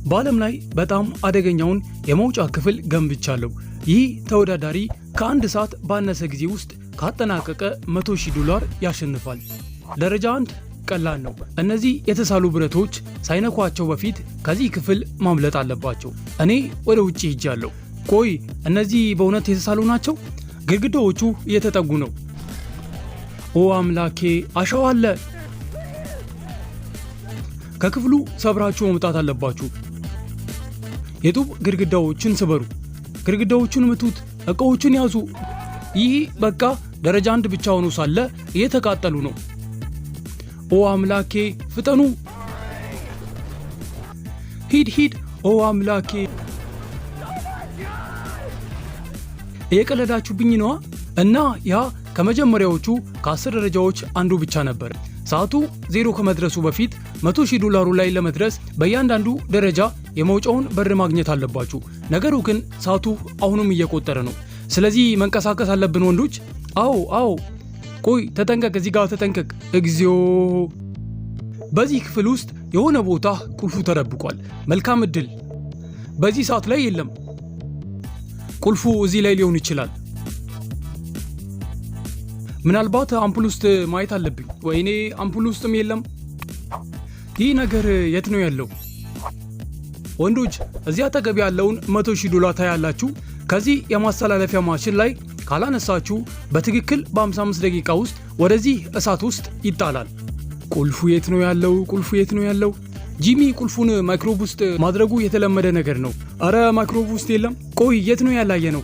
በዓለም ላይ በጣም አደገኛውን የመውጫ ክፍል ገንብቻለሁ። ይህ ተወዳዳሪ ከአንድ ሰዓት ባነሰ ጊዜ ውስጥ ካጠናቀቀ $100,000 ያሸንፋል። ደረጃ 1 ቀላል ነው። እነዚህ የተሳሉ ብረቶች ሳይነኳቸው በፊት ከዚህ ክፍል ማምለጥ አለባቸው። እኔ ወደ ውጭ ሄጃለሁ። ቆይ እነዚህ በእውነት የተሳሉ ናቸው? ግድግዳዎቹ እየተጠጉ ነው። ኦ አምላኬ፣ አሸዋ አለ። ከክፍሉ ሰብራችሁ መውጣት አለባችሁ። የጡብ ግድግዳዎችን ስበሩ። ግድግዳዎቹን ምቱት። እቃዎቹን ያዙ። ይህ በቃ ደረጃ 1 ብቻ ሆኖ ሳለ እየተቃጠሉ ነው። ኦ አምላኬ፣ ፍጠኑ! ሂድ! ኦ አምላኬ፣ እየቀለዳችሁብኝ ነዋ። እና ያ ከመጀመሪያዎቹ ከ10 ደረጃዎች አንዱ ብቻ ነበር። ሰዓቱ 0 ከመድረሱ በፊት $100,000 ላይ ለመድረስ በእያንዳንዱ ደረጃ የመውጫውን በር ማግኘት አለባችሁ። ነገሩ ግን ሰዓቱ አሁንም እየቆጠረ ነው። ስለዚህ መንቀሳቀስ አለብን ወንዶች። አዎ። ቆይ ተጠንቀቅ፣ እዚህ ጋር ተጠንቀቅ። እግዚኦ! በዚህ ክፍል ውስጥ የሆነ ቦታ ቁልፉ ተደብቋል። መልካም እድል። በዚህ ሰዓት ላይ የለም። ቁልፉ እዚህ ላይ ሊሆን ይችላል። ምናልባት አምፑል ውስጥ ማየት አለብኝ። ወይኔ አምፑል ውስጥም የለም። ይህ ነገር የት ነው ያለው? ወንዶች እዚህ አጠገብ ያለውን $100,000 ታያላችሁ። ከዚህ የማስተላለፊያ ማሽን ላይ ካላነሳችሁ በትክክል በ55 ደቂቃ ውስጥ ወደዚህ እሳት ውስጥ ይጣላል። ቁልፉ የት ነው ያለው? ጂሚ ቁልፉን ማይክሮብ ውስጥ ማድረጉ የተለመደ ነገር ነው። አረ ማይክሮብ ውስጥ የለም። ቆይ የት ነው ያላየ ነው?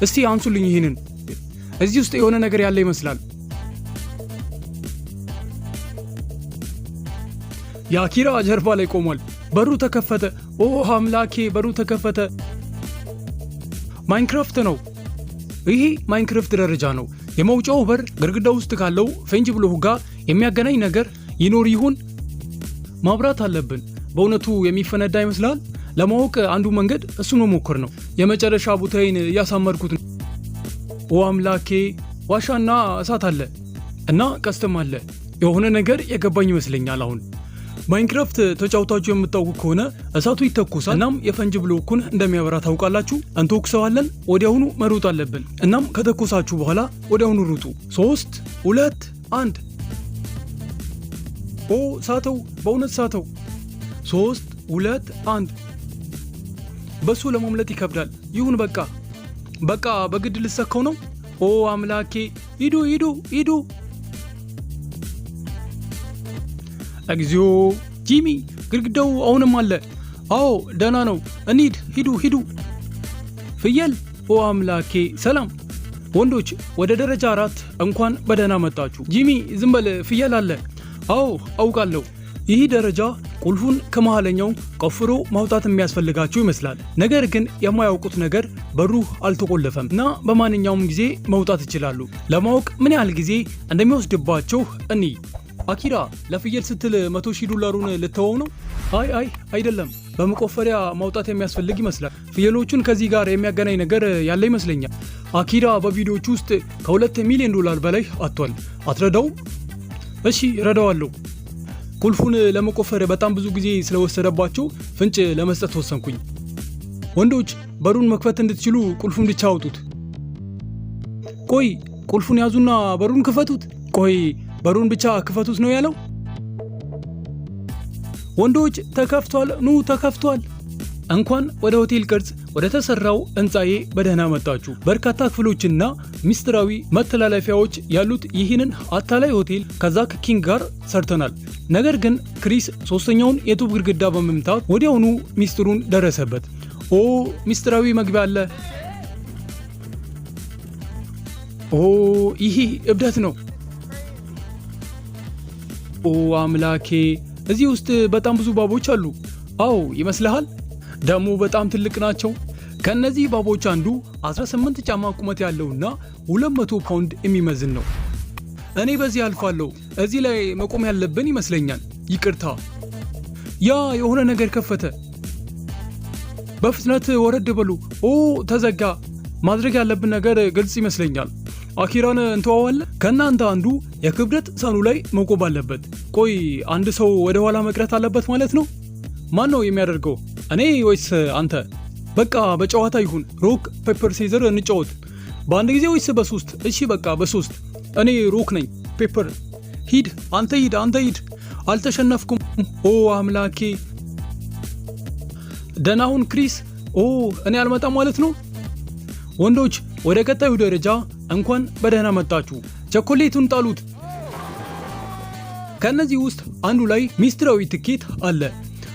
እስቲ አንሱልኝ ይህንን። እዚህ ውስጥ የሆነ ነገር ያለ ይመስላል። የአኪራ ጀርባ ላይ ቆሟል። በሩ ተከፈተ። ኦ አምላኬ፣ በሩ ተከፈተ። ማይንክራፍት ነው። ይሄ ማይንክራፍት ደረጃ ነው። የመውጫው በር ግድግዳ ውስጥ ካለው ፌንጅ ብሎክ ጋር የሚያገናኝ ነገር ይኖር ይሆን? ማብራት አለብን። በእውነቱ የሚፈነዳ ይመስላል። ለማወቅ አንዱ መንገድ እሱን መሞከር ነው። የመጨረሻ ቦታዬን እያሳመርኩት ነው። ኦ አምላኬ፣ ዋሻና እሳት አለ እና ቀስትም አለ። የሆነ ነገር የገባኝ ይመስለኛል። አሁን ማይንክራፍት ተጫውታችሁ የምታውቁ ከሆነ እሳቱ ይተኮሳል። እናም የፈንጅ ብሎኩን እንደሚያበራ ታውቃላችሁ። እንተኩሰዋለን። ወዲያውኑ መሮጥ አለብን። እናም ከተኮሳችሁ በኋላ ወዲያውኑ ሩጡ። 3 2 1 ኦ ሳተው፣ በእውነት ሳተው። 3 2 1 በሱ ለማምለጥ ይከብዳል። ይሁን በቃ በግድ ልሰካው ነው። ኦ አምላኬ፣ ሂዱ! እግዚኦ! ጂሚ፣ ግድግዳው አሁንም አለ። አዎ ደህና ነው። እንሂድ። ሂዱ! ፍየል! ኦ አምላኬ፣ ሰላም ወንዶች፣ ወደ ደረጃ 4 እንኳን በደህና መጣችሁ። ጂሚ ዝም በል፣ ፍየል አለ። አዎ አውቃለሁ። ይህ ደረጃ ቁልፉን ከመሃለኛው ቆፍሮ ማውጣት የሚያስፈልጋቸው ይመስላል። ነገር ግን የማያውቁት ነገር በሩ አልተቆለፈም እና በማንኛውም ጊዜ መውጣት ይችላሉ። ለማወቅ ምን ያህል ጊዜ እንደሚወስድባቸው እንይ። አኪራ፣ ለፍየል ስትል $100,000 ልተወው ነው? አይ አይደለም። በመቆፈሪያ ማውጣት የሚያስፈልግ ይመስላል። ፍየሎቹን ከዚህ ጋር የሚያገናኝ ነገር ያለ ይመስለኛል። አኪራ በቪዲዮቹ ውስጥ $2 ሚሊዮን በላይ አጥቷል። አትረዳው? እሺ ረዳዋለሁ። ቁልፉን ለመቆፈር በጣም ብዙ ጊዜ ስለወሰደባቸው ፍንጭ ለመስጠት ወሰንኩኝ። ወንዶች በሩን መክፈት እንድትችሉ ቁልፉን ብቻ አውጡት። ቆይ ቁልፉን ያዙና በሩን ክፈቱት። ቆይ በሩን ብቻ ክፈቱት ነው ያለው? ወንዶች ተከፍቷል። ተከፍቷል። እንኳን ወደ ሆቴል ቅርጽ ወደ ተሰራው ህንፃዬ በደህና መጣችሁ። በርካታ ክፍሎችና ሚስጥራዊ መተላለፊያዎች ያሉት ይህንን አታላይ ሆቴል ከዛክ ኪንግ ጋር ሰርተናል። ነገር ግን ክሪስ 3ኛውን የጡብ ግድግዳ በመምታት ወዲያውኑ ሚስጥሩን ደረሰበት። ኦ ሚስጥራዊ መግቢያ አለ። ኦ ይሄ እብደት ነው። ኦ አምላኬ፣ እዚህ ውስጥ በጣም ብዙ ባቦች አሉ። አዎ ይመስልሃል? ደግሞ በጣም ትልቅ ናቸው። ከነዚህ ባቦች አንዱ 18 ጫማ ቁመት ያለውና 200 ፓውንድ የሚመዝን ነው። እኔ በዚህ አልፋለሁ። እዚህ ላይ መቆም ያለብን ይመስለኛል። ይቅርታ። ያ የሆነ ነገር ከፈተ። በፍጥነት ወረድ በሉ። ኦ ተዘጋ። ማድረግ ያለብን ነገር ግልጽ ይመስለኛል። አኪራን እንተዋዋለን። ከእናንተ አንዱ የክብደት ሳህኑ ላይ መቆም አለበት። ቆይ አንድ ሰው ወደ ኋላ መቅረት አለበት ማለት ነው? ማን ነው የሚያደርገው? እኔ ወይስ አንተ? በቃ በጨዋታ ይሁን። ሮክ ፔፐር ሲዘር እንጫወት። በአንድ ጊዜ ወይስ በሶስት? እሺ በቃ በሶስት። እኔ ሮክ ነኝ። ፔፐር ሂድ። አንተ ሂድ። አልተሸነፍኩም። ኦ አምላኬ። ደህና ሁን ክሪስ። ኦ እኔ አልመጣም ማለት ነው። ወንዶች ወደ ቀጣዩ ደረጃ እንኳን በደህና መጣችሁ። ቸኮሌቱን ጣሉት። ከነዚህ ውስጥ አንዱ ላይ ሚስጥራዊ ትኬት አለ።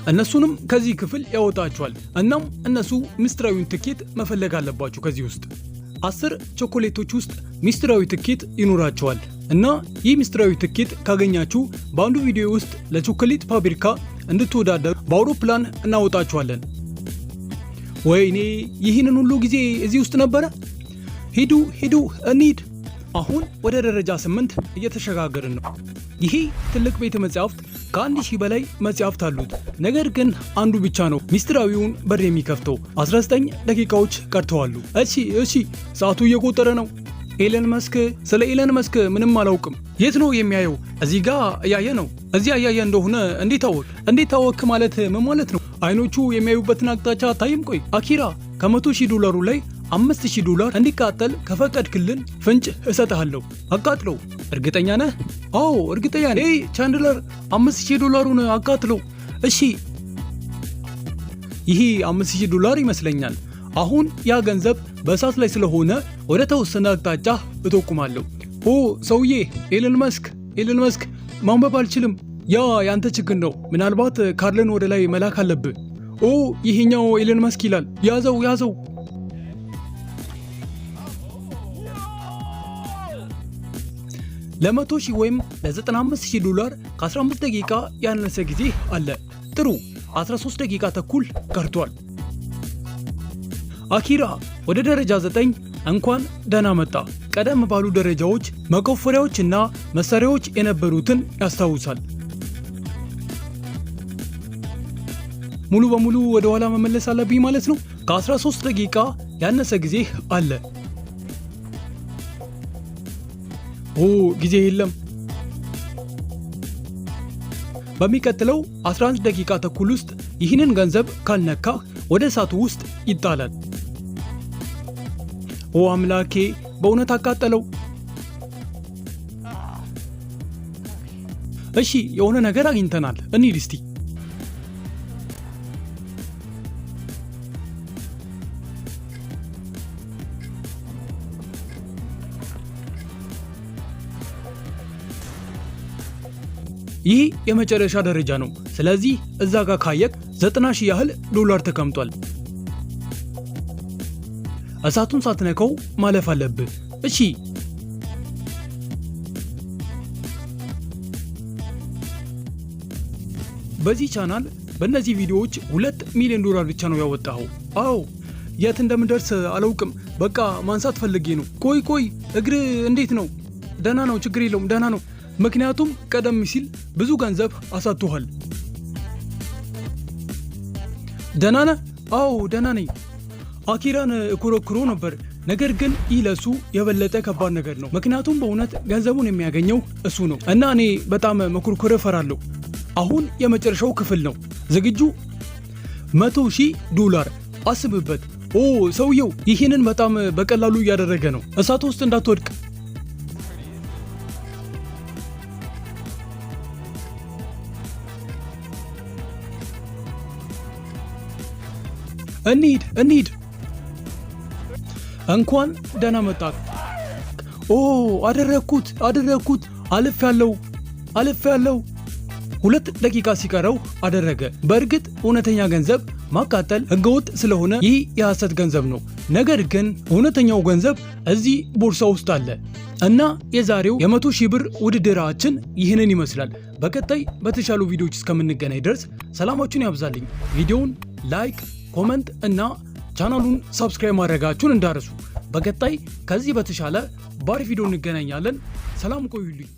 እነሱንም ከዚህ ክፍል ያወጣቸዋል። እናም እነሱ ሚስጥራዊውን ትኬት መፈለግ አለባችሁ። ከዚህ ውስጥ 10 ቸኮሌቶች ውስጥ ሚስጥራዊ ትኬት ይኖራቸዋል እና ይህ ሚስጥራዊ ትኬት ካገኛችሁ በአንዱ ቪዲዮ ውስጥ ለቾኮሌት ፋብሪካ እንድትወዳደሩ በአውሮፕላን እናወጣችኋለን። ወይኔ ይህንን ሁሉ ጊዜ እዚህ ውስጥ ነበረ። ሂዱ እንሂድ። አሁን ወደ ደረጃ 8 እየተሸጋገርን ነው። ይሄ ትልቅ ቤተ መጻሕፍት ከ1000 በላይ መጻሕፍት አሉት። ነገር ግን አንዱ ብቻ ነው ሚስጥራዊውን በር የሚከፍተው። 19 ደቂቃዎች ቀርተዋሉ። እሺ ሰዓቱ እየቆጠረ ነው። ኤለን መስክ፣ ስለ ኤለን መስክ ምንም አላውቅም። የት ነው የሚያየው? እዚህ ጋር እያየ ነው። እዚያ እያየ እንደሆነ እንዴት ታወክ ማለት ምን ማለት ነው? አይኖቹ የሚያዩበትን አቅጣጫ አታይም? ቆይ አኪራ ከ100,000 ላይ $5,000 እንዲቃጠል ከፈቀድክልን ፍንጭ እሰጥሃለሁ። አቃጥለው። እርግጠኛ ነህ? አዎ እርግጠኛ ነኝ። ቻንድለር $5,000ን አቃጥለው። እሺ ይሄ $5,000 ይመስለኛል። አሁን ያ ገንዘብ በእሳት ላይ ስለሆነ ወደ ተወሰነ አቅጣጫ እጠቁማለሁ። ኦ ሰውዬ ኤለን መስክ ማንበብ አልችልም። ያ ያንተ ችግር ነው። ምናልባት ካርልን ወደ ላይ መላክ አለብህ። ኦ ይሄኛው ኤለን መስክ ይላል። ያዘው። ለ100,000 ወይም ለ$95,000 ከ15 ደቂቃ ያነሰ ጊዜ አለ። ጥሩ 13 ደቂቃ ተኩል ቀርቷል። አኪራ ወደ ደረጃ 9 እንኳን ደህና መጣ። ቀደም ባሉ ደረጃዎች መቆፈሪያዎችና መሳሪያዎች የነበሩትን ያስታውሳል። ሙሉ በሙሉ ወደ ኋላ መመለስ አለብኝ ማለት ነው። ከ13 ደቂቃ ያነሰ ጊዜ አለ። ኦ ጊዜ የለም። በሚቀጥለው 11 ደቂቃ ተኩል ውስጥ ይህንን ገንዘብ ካልነካ ወደ እሳቱ ውስጥ ይጣላል። ኦ አምላኬ፣ በእውነት አቃጠለው። እሺ የሆነ ነገር አግኝተናል። እንሂድ እስቲ። ይህ የመጨረሻ ደረጃ ነው። ስለዚህ እዛ ጋር ካየክ 90,000 ያህል ዶላር ተቀምጧል። እሳቱን ሳትነካው ማለፍ አለብህ። እሺ በዚህ ቻናል በእነዚህ ቪዲዮዎች $2 ሚሊዮን ብቻ ነው ያወጣኸው። አዎ የት እንደምደርስ አላውቅም። በቃ ማንሳት ፈልጌ ነው። ቆይ እግር እንዴት ነው? ደህና ነው፣ ችግር የለውም፣ ደህና ነው። ምክንያቱም ቀደም ሲል ብዙ ገንዘብ አሳጥቷል። ደህና ነህ? አዎ ደህና ነኝ። አኪራን እኮረኩሮ ነበር፣ ነገር ግን ይህ ለሱ የበለጠ ከባድ ነገር ነው። ምክንያቱም በእውነት ገንዘቡን የሚያገኘው እሱ ነው እና እኔ በጣም መኮርኮር እፈራለሁ። አሁን የመጨረሻው ክፍል ነው። ዝግጁ? $100,000 አስብበት። ኦ ሰውየው ይህንን በጣም በቀላሉ እያደረገ ነው። እሳት ውስጥ እንዳትወድቅ። እንሂድ። እንኳን ደህና መጣ። ኦ አደረኩት። አልፌያለሁ። 2 ደቂቃ ሲቀረው አደረገ። በእርግጥ እውነተኛ ገንዘብ ማቃጠል ህገወጥ ስለሆነ ይህ የሐሰት ገንዘብ ነው። ነገር ግን እውነተኛው ገንዘብ እዚህ ቦርሳ ውስጥ አለ እና የዛሬው የ100,000 ውድድራችን ይህንን ይመስላል። በቀጣይ በተሻሉ ቪዲዮዎች እስከምንገናኝ ድረስ ሰላማችሁን ያብዛልኝ። ቪዲዮውን ላይክ፣ ኮመንት እና ቻናሉን ሰብስክራይብ ማድረጋችሁን እንዳረሱ። በቀጣይ ከዚህ በተሻለ ባሪ ቪዲዮ እንገናኛለን። ሰላም ቆዩልኝ።